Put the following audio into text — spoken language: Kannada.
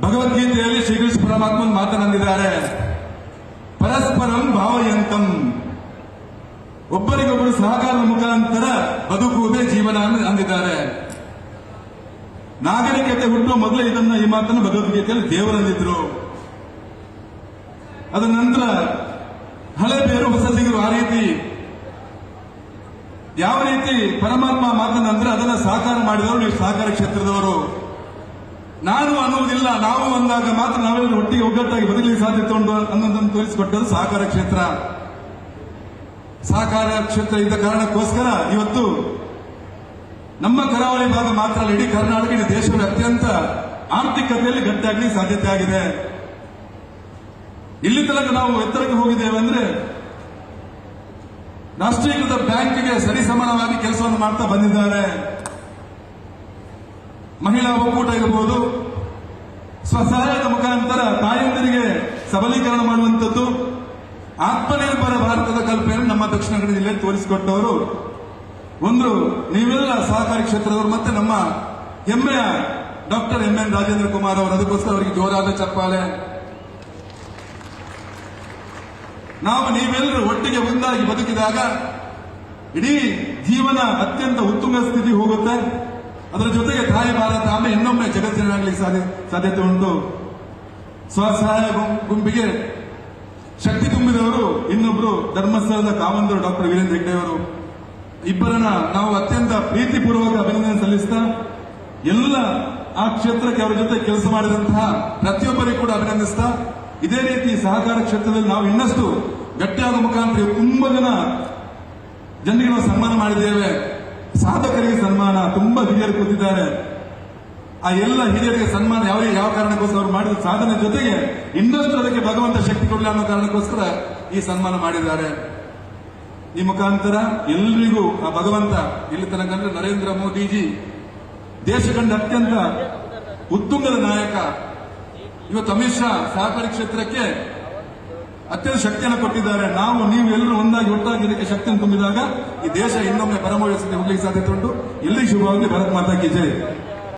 ಭಗವದ್ಗೀತೆಯಲ್ಲಿ ಶ್ರೀಕೃಷ್ಣ ಪರಮಾತ್ಮನ್ ಮಾತನಾಡಿದ್ದಾರೆ, ಪರಸ್ಪರಂ ಭಾವಯಂತಂ, ಒಬ್ಬರಿಗೊಬ್ಬರು ಸಹಕಾರದ ಮುಖಾಂತರ ಬದುಕುವುದೇ ಜೀವನ ಅಂದಿದ್ದಾರೆ. ನಾಗರಿಕತೆ ಹುಟ್ಟುವ ಮೊದಲೇ ಈ ಮಾತನ್ನು ಭಗವದ್ಗೀತೆಯಲ್ಲಿ ದೇವರಂದಿದ್ರು. ಅದ ನಂತರ ಹಳೆ ಬೇರು ಹೊಸ ಸಿಗರು, ಆ ರೀತಿ ಯಾವ ರೀತಿ ಪರಮಾತ್ಮ ಮಾತನಂದ್ರೆ ಅದನ್ನ ಸಾಕಾರ ಮಾಡಿದವರು ನೀವು ಸಹಕಾರ ಕ್ಷೇತ್ರದವರು. ನಾನು ಅನ್ನುವುದಿಲ್ಲ, ನಾವು ಅಂದಾಗ ಮಾತ್ರ ನಾವೆಲ್ಲರೂ ಒಟ್ಟಿಗೆ ಒಗ್ಗಟ್ಟಾಗಿ ಬದುಕಲಿಕ್ಕೆ ಸಾಧ್ಯತೆ ಉಂಟು ಅನ್ನೋದನ್ನು ತೋರಿಸಿಕೊಟ್ಟದ್ದು ಸಹಕಾರ ಕ್ಷೇತ್ರ. ಸಹಕಾರ ಕ್ಷೇತ್ರ ಇದ್ದ ಕಾರಣಕ್ಕೋಸ್ಕರ ಇವತ್ತು ನಮ್ಮ ಕರಾವಳಿ ಭಾಗ ಮಾತ್ರ ಅಲ್ಲ, ಇಡೀ ಕರ್ನಾಟಕ, ಇಡೀ ದೇಶದ ಅತ್ಯಂತ ಆರ್ಥಿಕತೆಯಲ್ಲಿ ಗಟ್ಟಿಯಾಗಲಿಕ್ಕೆ ಸಾಧ್ಯತೆ ಆಗಿದೆ. ಇಲ್ಲಿ ತನಕ ನಾವು ಎತ್ತರಕ್ಕೆ ಹೋಗಿದ್ದೇವೆ ಅಂದ್ರೆ ರಾಷ್ಟ್ರೀಕೃತ ಬ್ಯಾಂಕ್ಗೆ ಸರಿಸಮಾನವಾಗಿ ಕೆಲಸವನ್ನು ಮಾಡ್ತಾ ಬಂದಿದ್ದಾರೆ. ಮಹಿಳಾ ಒಕ್ಕೂಟ ಇರಬಹುದು, ಸ್ವಸಹಾಯದ ಮುಖಾಂತರ ತಾಯಂದಿರಿಗೆ ಸಬಲೀಕರಣ ಮಾಡುವಂಥದ್ದು, ಆತ್ಮನಿರ್ಭರ ಭಾರತದ ಕಲ್ಪನೆಯನ್ನು ನಮ್ಮ ದಕ್ಷಿಣ ಕನ್ನಡ ಜಿಲ್ಲೆಯಲ್ಲಿ ತೋರಿಸಿಕೊಟ್ಟವರು ಒಂದು ನೀವೆಲ್ಲ ಸಹಕಾರಿ ಕ್ಷೇತ್ರದವರು. ಮತ್ತೆ ನಮ್ಮ ಹೆಮ್ಮೆಯ ಡಾಕ್ಟರ್ ಎಂ.ಎನ್. ರಾಜೇಂದ್ರ ಕುಮಾರ್ ಅವರು, ಅದಕ್ಕೋಸ್ಕರ ಅವರಿಗೆ ಜೋರಾದ ಚಪ್ಪಾಳೆ. ನಾವು ನೀವೆಲ್ಲರೂ ಒಟ್ಟಿಗೆ ಒಂದಾಗಿ ಬದುಕಿದಾಗ ಇಡೀ ಜೀವನ ಅತ್ಯಂತ ಉತ್ತುಂಗ ಸ್ಥಿತಿ ಹೋಗುತ್ತೆ. ಅದರ ಜೊತೆಗೆ ತಾಯಿ ಭಾರತ ಆಮೇಲೆ ಇನ್ನೊಮ್ಮೆ ಜಗತ್ತಿನಾಗಲಿಕ್ಕೆ ಸಾಧ್ಯತೆ ಉಂಟು. ಸ್ವಸಹಾಯ ಗುಂಪಿಗೆ ಶಕ್ತಿ ತುಂಬಿದವರು ಇನ್ನೊಬ್ರು ಧರ್ಮಸ್ಥಳದ ಕಾವಂದರು ಡಾಕ್ಟರ್ ವೀರೇಂದ್ರ ಹೆಗ್ಡೆ ಅವರು. ಇಬ್ಬರನ್ನ ನಾವು ಅತ್ಯಂತ ಪ್ರೀತಿಪೂರ್ವಕ ಅಭಿನಂದನೆ ಸಲ್ಲಿಸ್ತಾ ಎಲ್ಲ ಆ ಕ್ಷೇತ್ರಕ್ಕೆ ಅವರ ಜೊತೆ ಕೆಲಸ ಮಾಡಿದಂತಹ ಪ್ರತಿಯೊಬ್ಬರಿಗೂ ಕೂಡ ಅಭಿನಂದಿಸ್ತಾ, ಇದೇ ರೀತಿ ಸಹಕಾರ ಕ್ಷೇತ್ರದಲ್ಲಿ ನಾವು ಇನ್ನಷ್ಟು ಗಟ್ಟಿಯಾದ ಮುಖಾಂತರ ತುಂಬಾ ಜನರಿಗೆ ನಾವು ಸನ್ಮಾನ ಮಾಡಿದ್ದೇವೆ. ಸಾಧಕರಿಗೆ ಸನ್ಮಾನ, ತುಂಬಾ ಹಿರಿಯರು ಕೂತಿದ್ದಾರೆ. ಆ ಎಲ್ಲ ಹಿರಿಯರಿಗೆ ಸನ್ಮಾನ ಯಾವ ಕಾರಣಕ್ಕೋಸ್ಕರ ಅವರು ಮಾಡಿದ ಸಾಧನೆ ಜೊತೆಗೆ ಇನ್ನಷ್ಟು ಅದಕ್ಕೆ ಭಗವಂತ ಶಕ್ತಿ ಕೊಡಲಿ ಅನ್ನೋ ಕಾರಣಕ್ಕೋಸ್ಕರ ಈ ಸನ್ಮಾನ ಮಾಡಿದ್ದಾರೆ. ಈ ಮುಖಾಂತರ ಎಲ್ಲರಿಗೂ ಆ ಭಗವಂತ ಇಲ್ಲಿ ತನಕ ಅಂದ್ರೆ ನರೇಂದ್ರ ಮೋದಿಜಿ ದೇಶ ಕಂಡ ಅತ್ಯಂತ ಉತ್ತುಂಗದ ನಾಯಕ. ಇವತ್ತು ಅಮಿತ್ ಶಾ ಸಹಕಾರಿ ಕ್ಷೇತ್ರಕ್ಕೆ ಅತ್ಯಂತ ಶಕ್ತಿಯನ್ನು ಕೊಟ್ಟಿದ್ದಾರೆ. ನೀವು ಎಲ್ಲರೂ ಒಂದಾಗಿ ಒಟ್ಟಾಗಿ ಇದಕ್ಕೆ ಶಕ್ತಿಯನ್ನು ತುಂಬಿದಾಗ ಈ ದೇಶ ಇನ್ನೊಮ್ಮೆ ಪರಮೋಳಿಸದೆ ಹೋಗ್ಲಿಕ್ಕೆ ಸಾಧ್ಯತೆ ಉಂಟು. ಎಲ್ಲಿ ಶುಭವಾಗಲಿ. ಭಾರತ್ ಮಾತಾ ಕಿ ಜೈ.